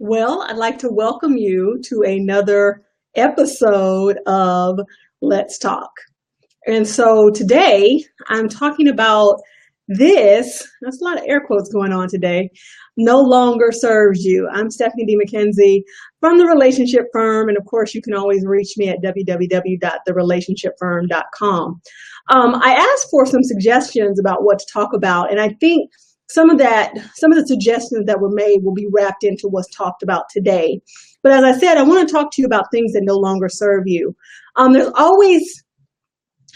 Well, I'd like to welcome you to another episode of Let's Talk. And so today I'm talking about that's a lot of air quotes going on today, no longer serves you. I'm Stephanie D. McKenzie from The Relationship Firm. And of course, you can always reach me at www.therelationshipfirm.com. I asked for some suggestions about what to talk about. And I think some of the suggestions that were made will be wrapped into what's talked about today. But as I said, I want to talk to you about things that no longer serve you. There's always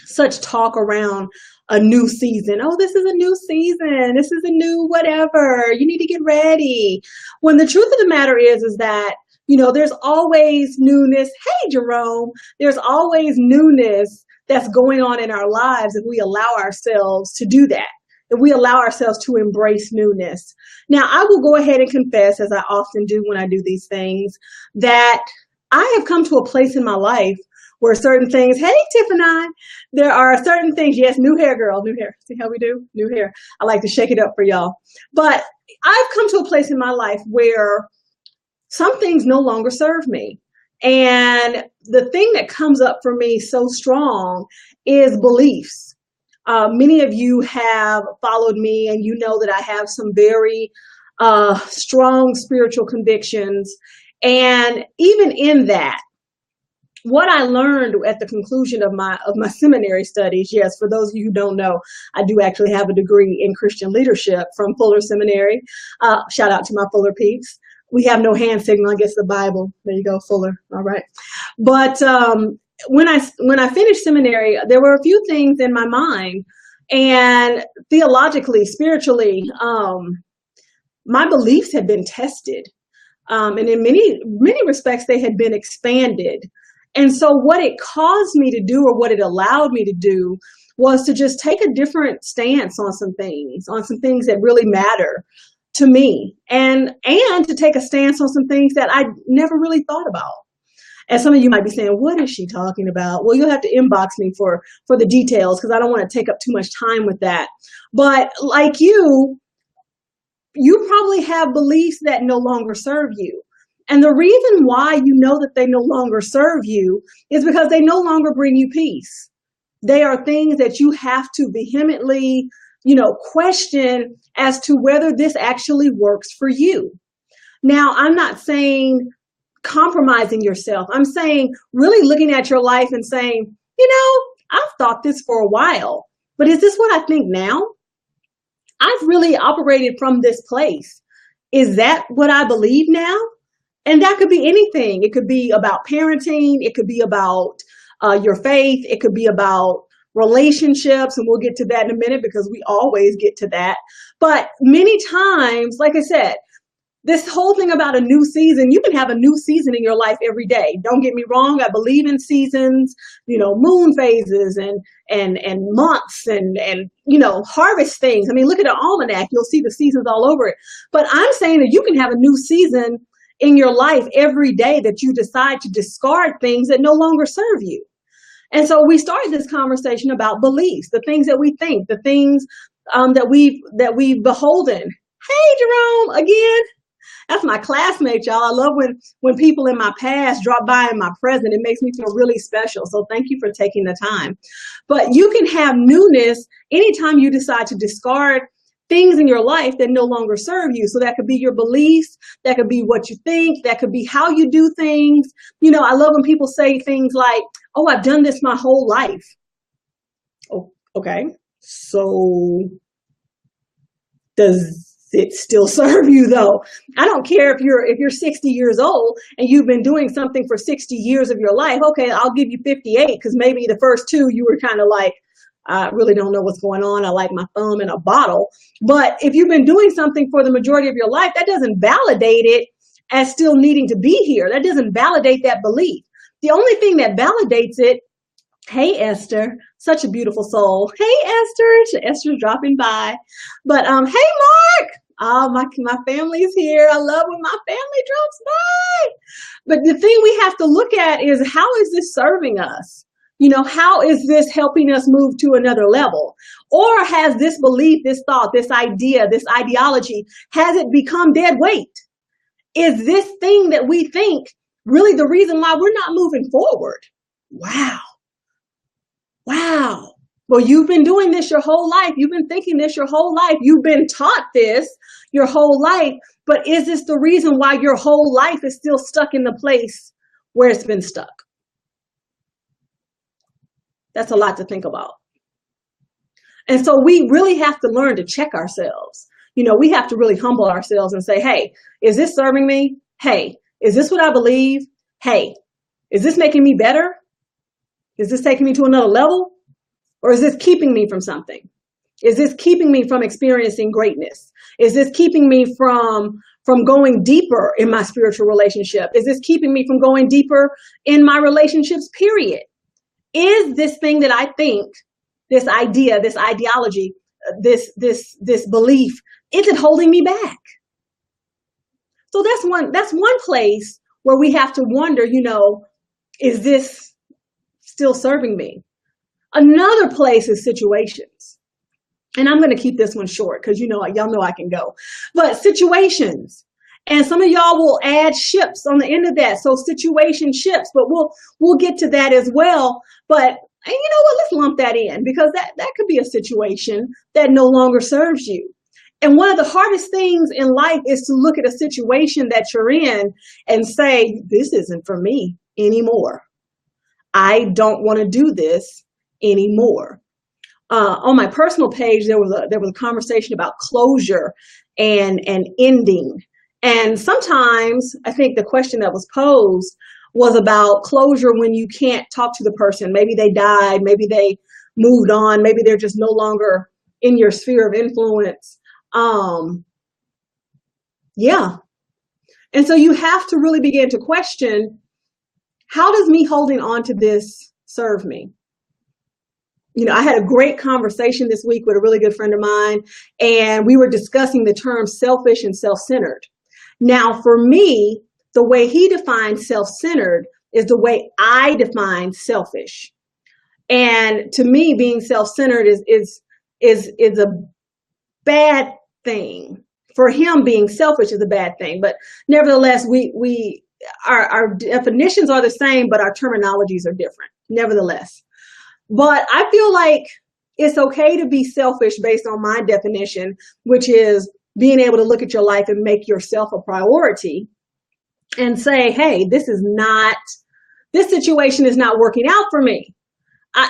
such talk around a new season. Oh, this is a new season. This is a new whatever. You need to get ready. When the truth of the matter is that, there's always newness. Hey, Jerome, there's always newness that's going on in our lives if we allow ourselves to do that. If we allow ourselves to embrace newness. Now, I will go ahead and confess, as I often do when I do these things, that I have come to a place in my life where certain things, hey, Tiffany, there are certain things, yes, new hair, girl, new hair. See how we do? New hair. I like to shake it up for y'all. But I've come to a place in my life where some things no longer serve me. And the thing that comes up for me so strong is beliefs. Many of you have followed me and you know that I have some very strong spiritual convictions. And even in that, what I learned at the conclusion of my seminary studies, yes, for those of you who don't know, I do actually have a degree in Christian leadership from Fuller Seminary. Shout out to my Fuller peeps. We have no hand signal, I guess the Bible. There you go, Fuller. All right. But when I finished seminary, there were a few things in my mind, and theologically, spiritually, my beliefs had been tested, and in many respects, they had been expanded. And so, what it caused me to do, or what it allowed me to do, was to just take a different stance on some things that really matter to me, and to take a stance on some things that I never really thought about. And some of you might be saying, what is she talking about? Well, you'll have to inbox me for the details because I don't want to take up too much time with that. But like you probably have beliefs that no longer serve you. And the reason why you know that they no longer serve you is because they no longer bring you peace. They are things that you have to vehemently, question as to whether this actually works for you. Now, I'm not saying compromising yourself. I'm saying really looking at your life and saying, I've thought this for a while, but is this what I think now? I've really operated from this place. Is that what I believe now? And that could be anything. It could be about parenting. It could be about your faith. It could be about relationships. And we'll get to that in a minute because we always get to that. But many times, like I said, this whole thing about a new season, you can have a new season in your life every day. Don't get me wrong. I believe in seasons, moon phases and months and harvest things. I mean, look at an almanac. You'll see the seasons all over it. But I'm saying that you can have a new season in your life every day that you decide to discard things that no longer serve you. And so we started this conversation about beliefs, the things that we think, the things that we've beholden. Hey, Jerome, again. That's my classmate, y'all. I love when people in my past drop by in my present. It makes me feel really special. So thank you for taking the time. But you can have newness anytime you decide to discard things in your life that no longer serve you. So that could be your beliefs. That could be what you think. That could be how you do things. I love when people say things like, oh, I've done this my whole life. Oh, okay. So does it still serve you though? I don't care if you're 60 years old and you've been doing something for 60 years of your life. Okay, I'll give you 58 because maybe the first two you were kind of like, I really don't know what's going on. I like my thumb in a bottle. But if you've been doing something for the majority of your life, that doesn't validate it as still needing to be here. That doesn't validate that belief. The only thing that validates it, hey, Esther, such a beautiful soul. Hey, Esther. Esther's dropping by. But hey, Mark. My family is here. I love when my family drops by. But the thing we have to look at is, how is this serving us? How is this helping us move to another level? Or has this belief, this thought, this idea, this ideology, has it become dead weight? Is this thing that we think really the reason why we're not moving forward? Wow. Wow. Well, you've been doing this your whole life. You've been thinking this your whole life. You've been taught this your whole life. But is this the reason why your whole life is still stuck in the place where it's been stuck? That's a lot to think about. And so we really have to learn to check ourselves. We have to really humble ourselves and say, hey, is this serving me? Hey, is this what I believe? Hey, is this making me better? Is this taking me to another level? Or is this keeping me from something? Is this keeping me from experiencing greatness? Is this keeping me from going deeper in my spiritual relationship? Is this keeping me from going deeper in my relationships, period? Is this thing that I think, this idea, this ideology, this belief, is it holding me back? So that's one place where we have to wonder, is this still serving me? Another place is situations. And I'm going to keep this one short because y'all know I can go. But situations. And some of y'all will add ships on the end of that. So situation ships, but we'll get to that as well. But and you know what? Let's lump that in because that could be a situation that no longer serves you. And one of the hardest things in life is to look at a situation that you're in and say, this isn't for me anymore. I don't want to do this anymore. On my personal page, there was a conversation about closure and ending. And sometimes I think the question that was posed was about closure when you can't talk to the person. Maybe they died, maybe they moved on, maybe they're just no longer in your sphere of influence. Yeah. And so you have to really begin to question, how does me holding on to this serve me? I had a great conversation this week with a really good friend of mine, and we were discussing the terms selfish and self-centered. Now, for me, the way he defined self-centered is the way I define selfish. And to me, being self-centered is a bad thing. For him, being selfish is a bad thing. But nevertheless, our definitions are the same, but our terminologies are different, nevertheless. But I feel like it's okay to be selfish based on my definition, which is being able to look at your life and make yourself a priority and say, hey, this situation is not working out for me.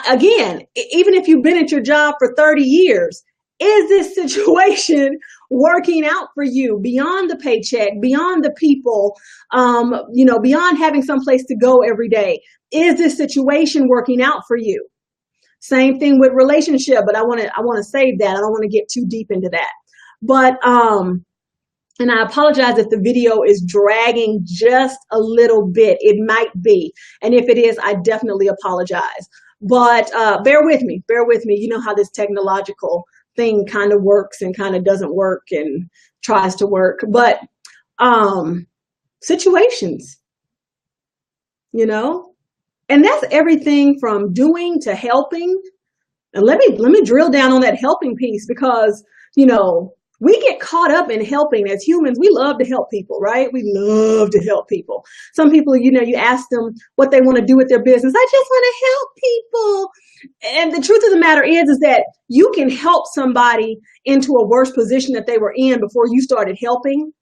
Again, even if you've been at your job for 30 years, is this situation working out for you beyond the paycheck, beyond the people, beyond having someplace to go every day? Is this situation working out for you? Same thing with relationship, but I want to save that. I don't want to get too deep into that. But and I apologize if the video is dragging just a little bit. It might be. And if it is, I definitely apologize. But bear with me. You know how this technological thing kind of works and kind of doesn't work and tries to work. But situations, and that's everything from doing to helping. And let me drill down on that helping piece because, we get caught up in helping. As humans, we love to help people, right? We love to help people. Some people, you ask them what they want to do with their business. I just want to help people. And the truth of the matter is that you can help somebody into a worse position that they were in before you started helping.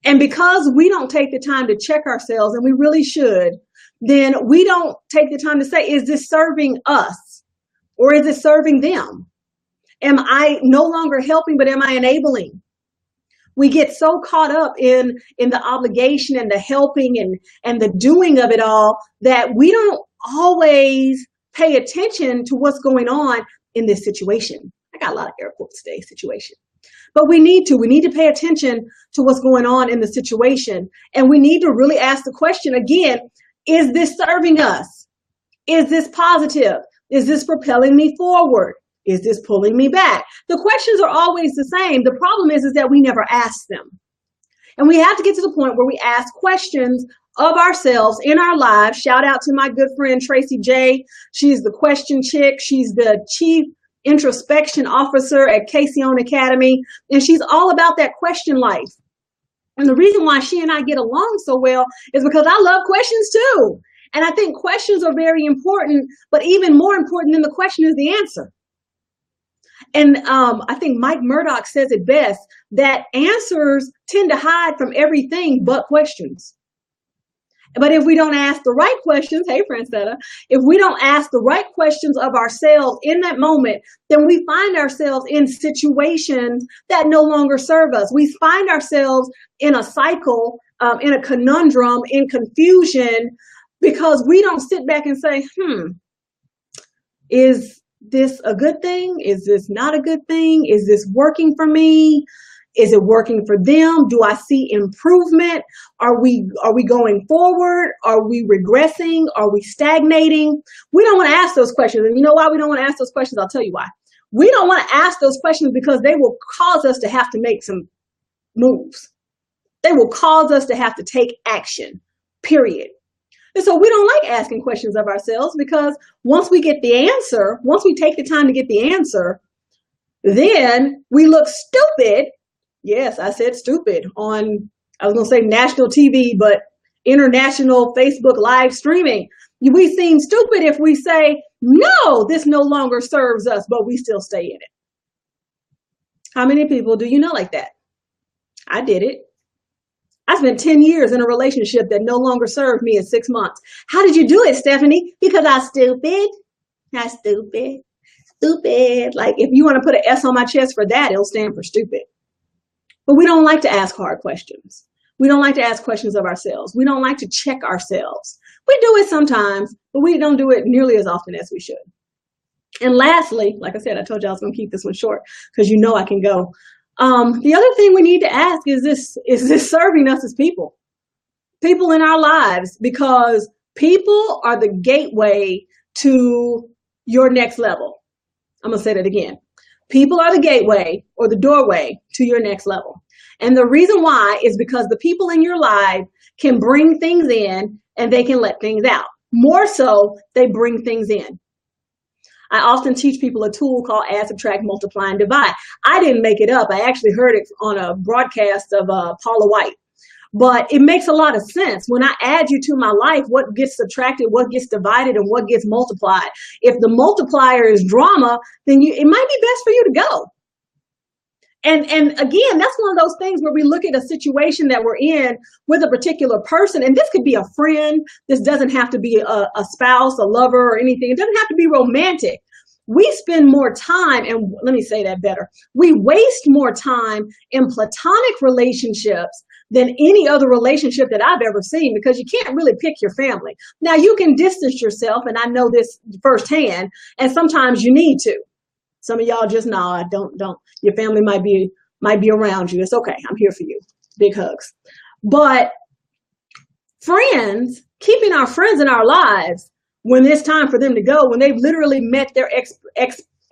And because we don't take the time to check ourselves, and we really should, then we don't take the time to say, is this serving us or is it serving them? Am I no longer helping, but am I enabling? We get so caught up in the obligation and the helping and the doing of it all that we don't always pay attention to what's going on in this situation. I got a lot of air quotes today, situation. But we need to pay attention to what's going on in the situation. And we need to really ask the question again, is this serving us? Is this positive? Is this propelling me forward? Is this pulling me back? The questions are always the same. The problem is that we never ask them. And we have to get to the point where we ask questions of ourselves in our lives. Shout out to my good friend, Tracy J. She's the question chick. She's the chief introspection officer at Casey On Academy. And she's all about that question life. And the reason why she and I get along so well is because I love questions too. And I think questions are very important, but even more important than the question is the answer. And I think Mike Murdoch says it best, that answers tend to hide from everything but questions. But if we don't ask the right questions, hey, Francetta, if we don't ask the right questions of ourselves in that moment, then we find ourselves in situations that no longer serve us. We find ourselves in a cycle, in a conundrum, in confusion, because we don't sit back and say, is this a good thing? Is this not a good thing? Is this working for me? Is it working for them? Do I see improvement? Are we going forward? Are we regressing? Are we stagnating? We don't want to ask those questions. And you know why we don't want to ask those questions? I'll tell you why. We don't want to ask those questions because they will cause us to have to make some moves. They will cause us to have to take action, period. And so we don't like asking questions of ourselves, because once we get the answer, once we take the time to get the answer, then we look stupid. Yes, I said stupid on, I was going to say national TV, but international Facebook live streaming. We seem stupid if we say, no, this no longer serves us, but we still stay in it. How many people do you know like that? I did it. I spent 10 years in a relationship that no longer served me in 6 months. How did you do it, Stephanie? Because I'm stupid. Not stupid. Stupid. Like, if you want to put an S on my chest for that, it'll stand for stupid. But we don't like to ask hard questions. We don't like to ask questions of ourselves. We don't like to check ourselves. We do it sometimes, but we don't do it nearly as often as we should. And lastly, like I said, I told you I was going to keep this one short because you know I can go. The other thing we need to ask is this serving us as people in our lives? Because people are the gateway to your next level. I'm going to say that again. People are the gateway or the doorway to your next level. And the reason why is because the people in your life can bring things in and they can let things out. More so, they bring things in. I often teach people a tool called add, subtract, multiply, and divide. I didn't make it up. I actually heard it on a broadcast of Paula White. But it makes a lot of sense. When I add you to my life, what gets subtracted, what gets divided, and what gets multiplied. If the multiplier is drama, then it might be best for you to go. And again, that's one of those things where we look at a situation that we're in with a particular person, and this could be a friend. This doesn't have to be a spouse, a lover, or anything. It doesn't have to be romantic. We spend more time, and let me say that better. We waste more time in platonic relationships than any other relationship that I've ever seen, because you can't really pick your family. Now, you can distance yourself, and I know this firsthand, and sometimes you need to. Some of y'all just nod, don't. Your family might be around you. It's okay. I'm here for you. Big hugs. But friends, keeping our friends in our lives when it's time for them to go, when they've literally met their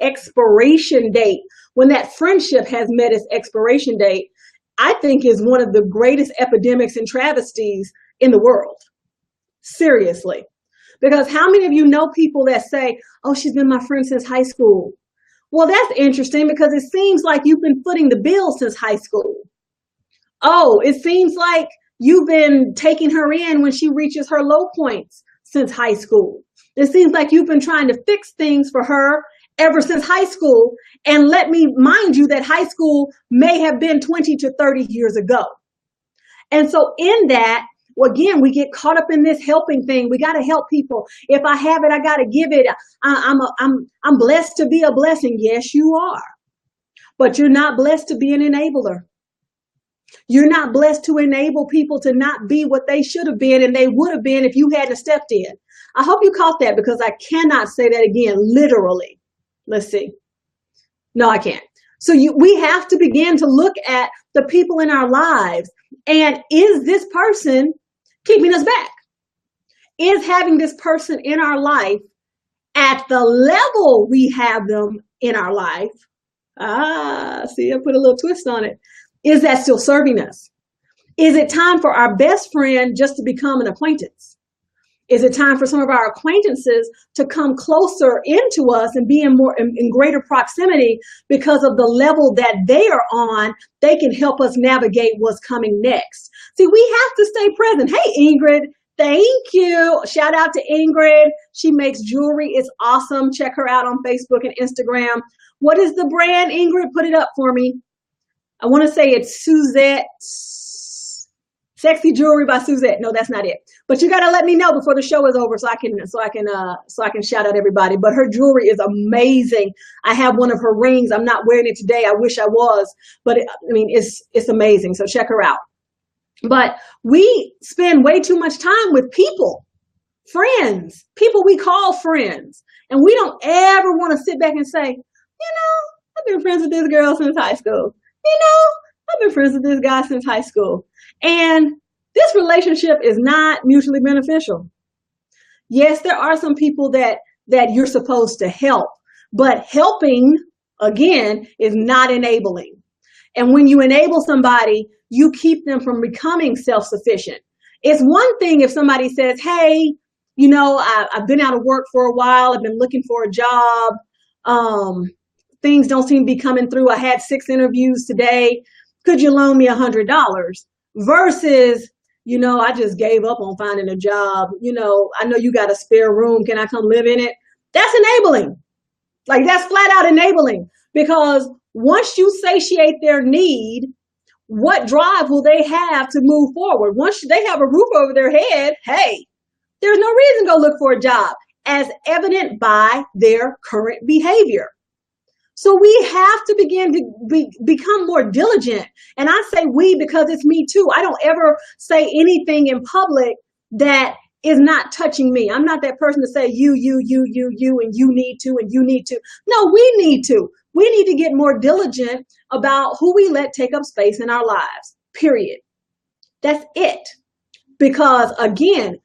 expiration date, when that friendship has met its expiration date, I think is one of the greatest epidemics and travesties in the world. Seriously. Because how many of you know people that say, oh, she's been my friend since high school? Well, that's interesting, because it seems like you've been footing the bill since high school. Oh, it seems like you've been taking her in when she reaches her low points since high school. It seems like you've been trying to fix things for her ever since high school. And let me mind you that high school may have been 20 to 30 years ago. And so in that, well, again, we get caught up in this helping thing. We got to help people. If I have it, I got to give it. I'm blessed to be a blessing. Yes, you are. But you're not blessed to be an enabler. You're not blessed to enable people to not be what they should have been and they would have been if you hadn't stepped in. I hope you caught that, because I cannot say that again, literally. Let's see. No, I can't. So we have to begin to look at the people in our lives. And is this person keeping us back? Is having this person in our life at the level we have them in our life? See, I put a little twist on it. Is that still serving us? Is it time for our best friend just to become an acquaintance? Is it time for some of our acquaintances to come closer into us and be in greater proximity because of the level that they are on? They can help us navigate what's coming next. See, we have to stay present. Hey, Ingrid, thank you. Shout out to Ingrid. She makes jewelry. It's awesome. Check her out on Facebook and Instagram. What is the brand, Ingrid? Put it up for me. I want to say it's Suzette. Sexy Jewelry by Suzette. No, that's not it. But you got to let me know before the show is over so I can shout out everybody. But her jewelry is amazing. I have one of her rings. I'm not wearing it today. I wish I was, but it's amazing. So check her out. But we spend way too much time with people, friends, people we call friends. And we don't ever want to sit back and say, I've been friends with this girl since high school. I've been friends with this guy since high school. And this relationship is not mutually beneficial. Yes, there are some people that you're supposed to help, but helping, again, is not enabling. And when you enable somebody, you keep them from becoming self-sufficient. It's one thing if somebody says, hey, I've been out of work for a while. I've been looking for a job. Things don't seem to be coming through. I had 6 interviews today. Could you loan me $100? Versus, I just gave up on finding a job. I know you got a spare room. Can I come live in it? That's enabling. Like, that's flat out enabling, because once you satiate their need, what drive will they have to move forward? Once they have a roof over their head, hey, there's no reason to go look for a job, as evident by their current behavior. So we have to begin to become more diligent. And I say we because it's me too. I don't ever say anything in public that is not touching me. I'm not that person to say you, and you need to, and you need to. No, we need to. We need to get more diligent about who we let take up space in our lives, period. That's it. Because again,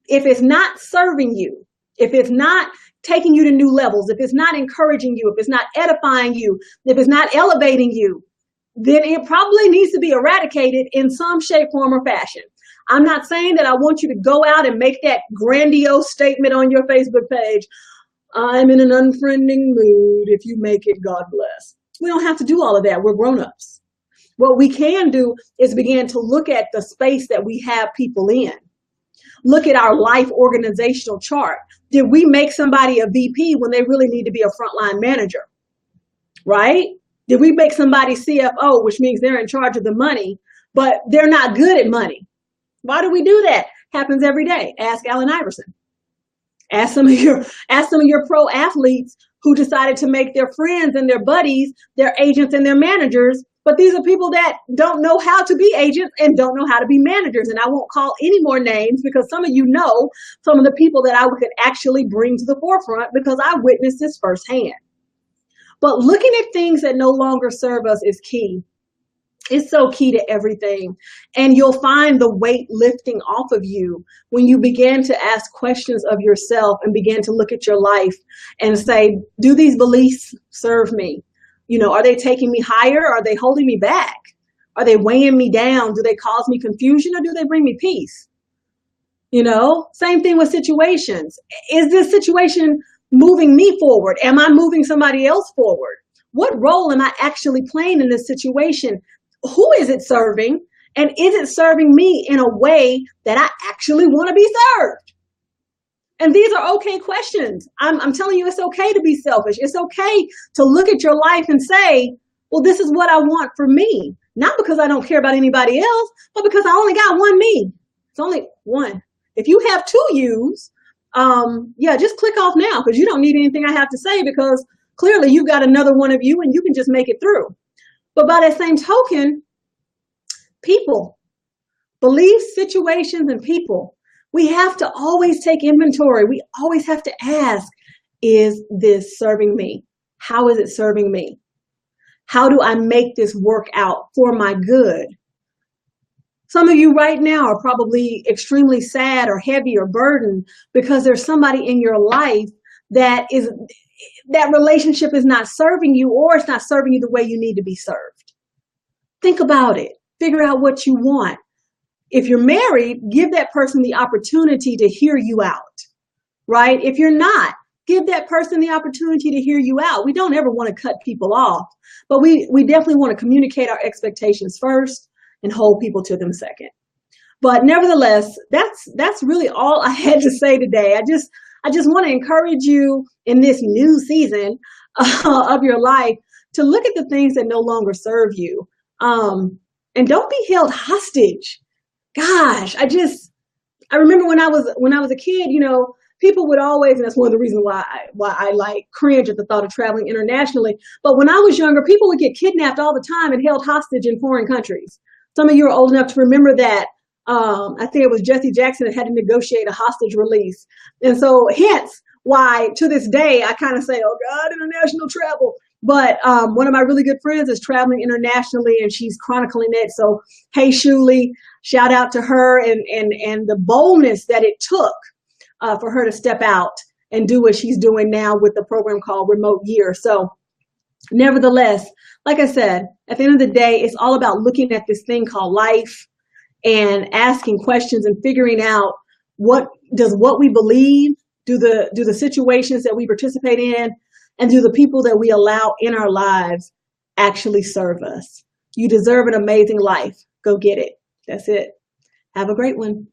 if it's not serving you, if it's not taking you to new levels, if it's not encouraging you, if it's not edifying you, if it's not elevating you, then it probably needs to be eradicated in some shape, form, or fashion. I'm not saying that I want you to go out and make that grandiose statement on your Facebook page. I'm in an unfriending mood. If you make it, God bless. We don't have to do all of that. We're grown-ups. What we can do is begin to look at the space that we have people in. Look at our life organizational chart. Did we make somebody a VP when they really need to be a frontline manager? Right? Did we make somebody CFO, which means they're in charge of the money, but they're not good at money? Why do we do that? Happens every day. Ask Allen Iverson. Ask some of your pro athletes who decided to make their friends and their buddies their agents and their managers. But these are people that don't know how to be agents and don't know how to be managers. And I won't call any more names because some of you know some of the people that I could actually bring to the forefront because I witnessed this firsthand. But looking at things that no longer serve us is key. It's so key to everything. And you'll find the weight lifting off of you when you begin to ask questions of yourself and begin to look at your life and say, do these beliefs serve me? Are they taking me higher? Are they holding me back? Are they weighing me down? Do they cause me confusion or do they bring me peace? Same thing with situations. Is this situation moving me forward? Am I moving somebody else forward? What role am I actually playing in this situation? Who is it serving? And is it serving me in a way that I actually want to be served? And these are okay questions. I'm telling you, it's okay to be selfish. It's okay to look at your life and say, well, this is what I want for me. Not because I don't care about anybody else, but because I only got one me. It's only one. If you have 2 yous, just click off now because you don't need anything I have to say because clearly you've got another one of you and you can just make it through. But by that same token, people, beliefs, situations, and people, we have to always take inventory. We always have to ask, is this serving me? How is it serving me? How do I make this work out for my good? Some of you right now are probably extremely sad or heavy or burdened because there's somebody in your life that relationship is not serving you or it's not serving you the way you need to be served. Think about it. Figure out what you want. If you're married, give that person the opportunity to hear you out, right? If you're not, give that person the opportunity to hear you out. We don't ever want to cut people off, but we definitely want to communicate our expectations first and hold people to them second. But nevertheless, that's really all I had to say today. I just want to encourage you in this new season of your life to look at the things that no longer serve you, and don't be held hostage. Gosh, I remember when I was a kid, people would always, and that's one of the reasons why I like cringe at the thought of traveling internationally. But when I was younger, people would get kidnapped all the time and held hostage in foreign countries. Some of you are old enough to remember that. I think it was Jesse Jackson that had to negotiate a hostage release. And so hence why to this day, I kind of say, oh God, international travel. But one of my really good friends is traveling internationally and she's chronicling it. So, hey, Shuli, shout out to her and the boldness that it took for her to step out and do what she's doing now with the program called Remote Year. So nevertheless, like I said, at the end of the day, it's all about looking at this thing called life and asking questions and figuring out what we believe, do the situations that we participate in, and do the people that we allow in our lives actually serve us. You deserve an amazing life. Go get it. That's it. Have a great one.